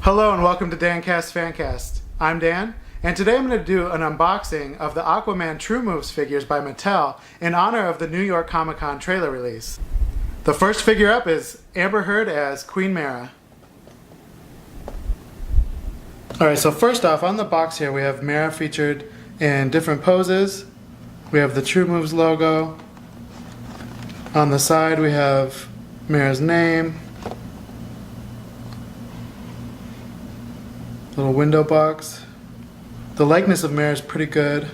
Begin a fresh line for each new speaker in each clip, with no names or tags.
Hello and welcome to Dan Casts Fancast. I'm Dan, and today I'm going to do an unboxing of the Aquaman True Moves figures by Mattel in honor of the New York Comic-Con trailer release. The first figure up is Amber Heard as Queen Mera. Alright, so first off, on the box here we have Mera featured in different poses. We have the True Moves logo. On the side we have Mera's name. Little window box. The likeness of Mera is pretty good.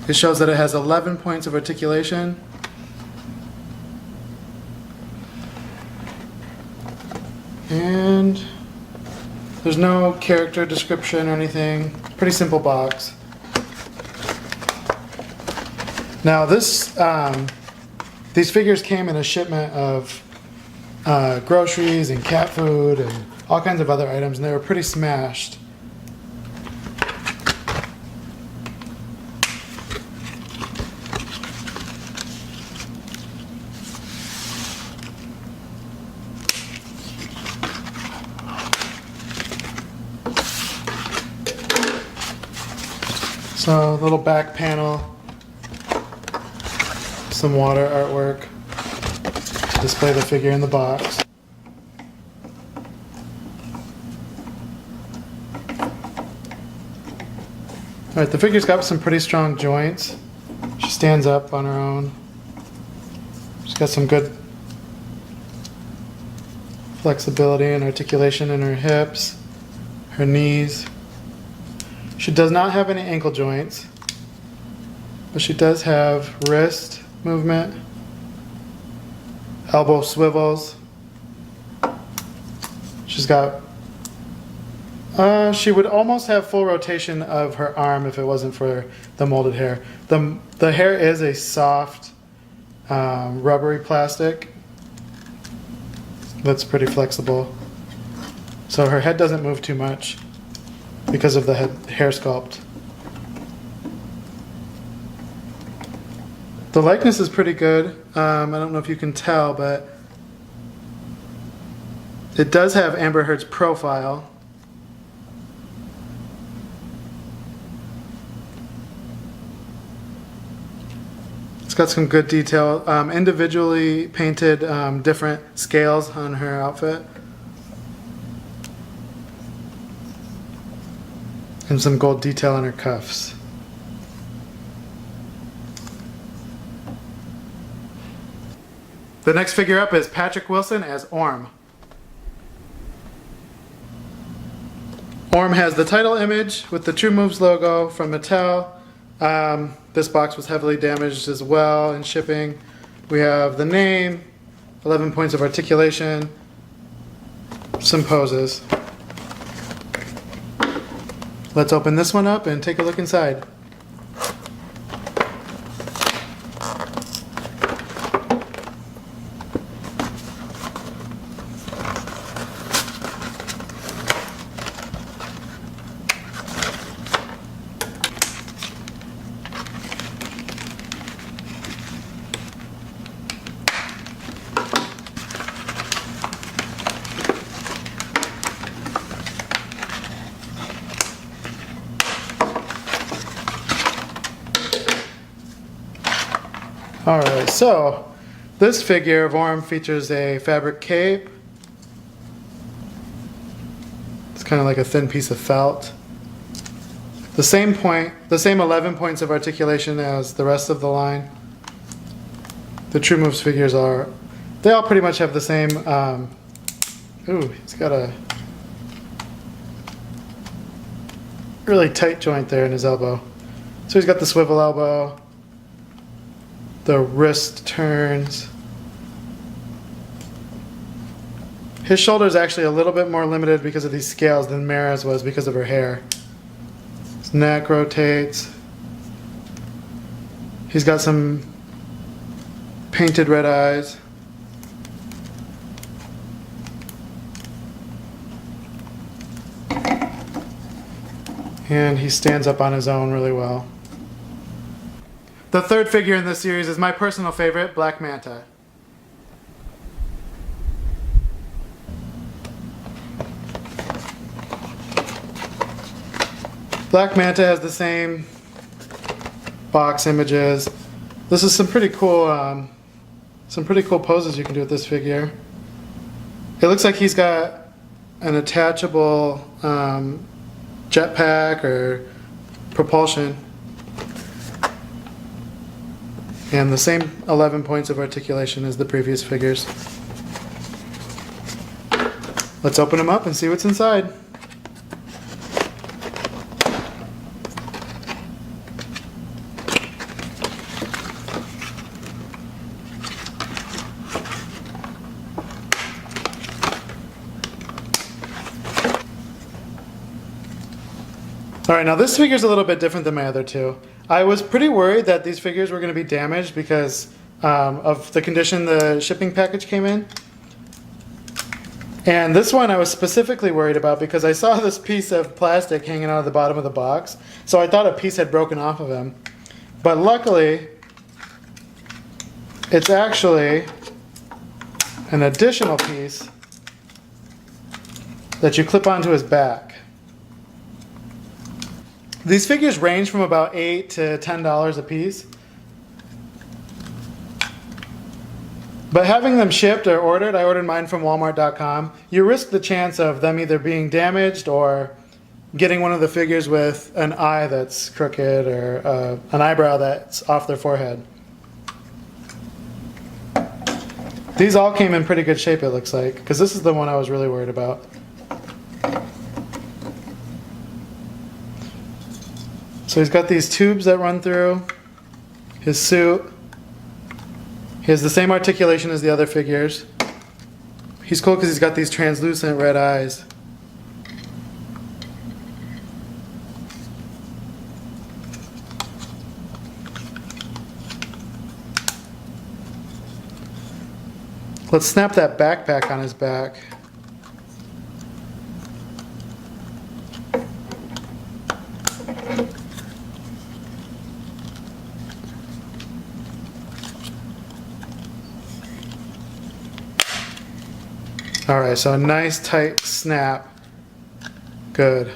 It shows that it has 11 points of articulation. And there's no character description or anything. Pretty simple box. Now these figures came in a shipment of groceries and cat food and all kinds of other items, and they were pretty smashed. So, little back panel, some water artwork to display the figure in the box. Alright, the figure's got some pretty strong joints. She stands up on her own. She's got some good flexibility and articulation in her hips, her knees. She does not have any ankle joints, but she does have wrist movement, elbow swivels. She's got she would almost have full rotation of her arm if it wasn't for the molded hair. The hair is a soft, rubbery plastic that's pretty flexible. So her head doesn't move too much because of the hair sculpt. The likeness is pretty good. I don't know if you can tell, but it does have Amber Heard's profile. It's got some good detail, individually painted different scales on her outfit. And some gold detail on her cuffs. The next figure up is Patrick Wilson as Orm. Orm has the title image with the True Moves logo from Mattel. This box was heavily damaged as well in shipping. We have the name, 11 points of articulation, some poses. Let's open this one up and take a look inside. Alright, so this figure of Orm features a fabric cape. It's kind of like a thin piece of felt. The same 11 points of articulation as the rest of the line. The True Moves figures they all pretty much have the same, ooh, he's got a really tight joint there in his elbow. So he's got the swivel elbow. The wrist turns. His shoulder is actually a little bit more limited because of these scales than Mera's was because of her hair. His neck rotates. He's got some painted red eyes. And he stands up on his own really well. The third figure in this series is my personal favorite, Black Manta. Black Manta has the same box images. This is some pretty cool poses you can do with this figure. It looks like he's got an attachable jetpack or propulsion. And the same 11 points of articulation as the previous figures. Let's open them up and see what's inside. Alright, now this figure is a little bit different than my other two. I was pretty worried that these figures were going to be damaged because of the condition the shipping package came in. And this one I was specifically worried about because I saw this piece of plastic hanging out of the bottom of the box. So I thought a piece had broken off of him. But luckily, it's actually an additional piece that you clip onto his back. These figures range from about $8 to $10 a piece. But having them shipped or ordered, I ordered mine from Walmart.com, you risk the chance of them either being damaged or getting one of the figures with an eye that's crooked or an eyebrow that's off their forehead. These all came in pretty good shape, it looks like, because this is the one I was really worried about. So he's got these tubes that run through his suit. He has the same articulation as the other figures. He's cool because he's got these translucent red eyes. Let's snap that backpack on his back. Alright, so a nice tight snap. Good.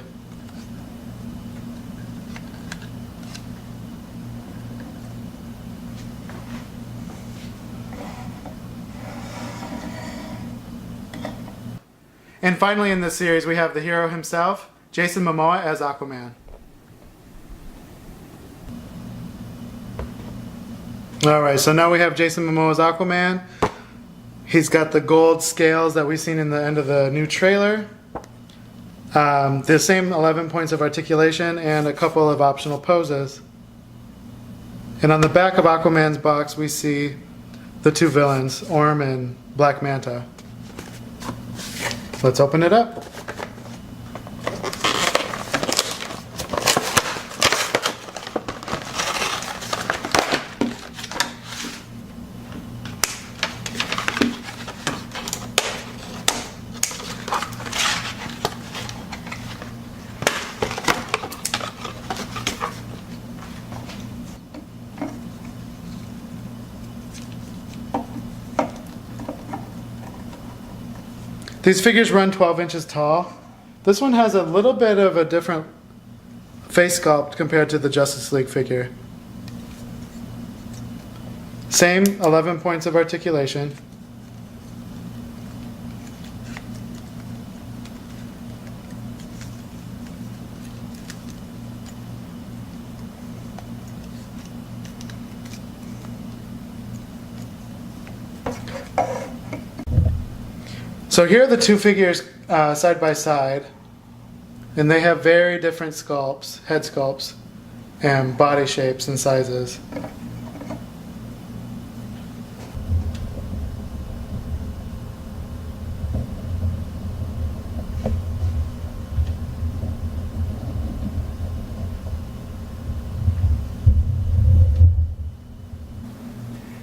And finally in this series we have the hero himself, Jason Momoa as Aquaman. Alright, so now we have Jason Momoa as Aquaman. He's got the gold scales that we've seen in the end of the new trailer. The same 11 points of articulation and a couple of optional poses. And on the back of Aquaman's box we see the two villains, Orm and Black Manta. Let's open it up. These figures run 12 inches tall. This one has a little bit of a different face sculpt compared to the Justice League figure. Same 11 points of articulation. So here are the two figures side by side, and they have very different sculpts, head sculpts, and body shapes and sizes.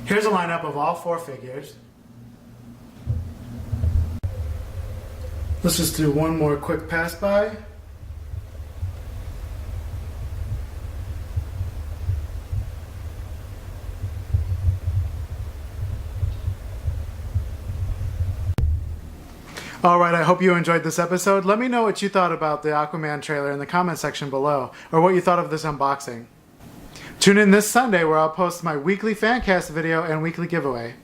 Here's a lineup of all four figures. Let's just do one more quick pass by. Alright, I hope you enjoyed this episode. Let me know what you thought about the Aquaman trailer in the comment section below, or what you thought of this unboxing. Tune in this Sunday where I'll post my weekly Fancast video and weekly giveaway.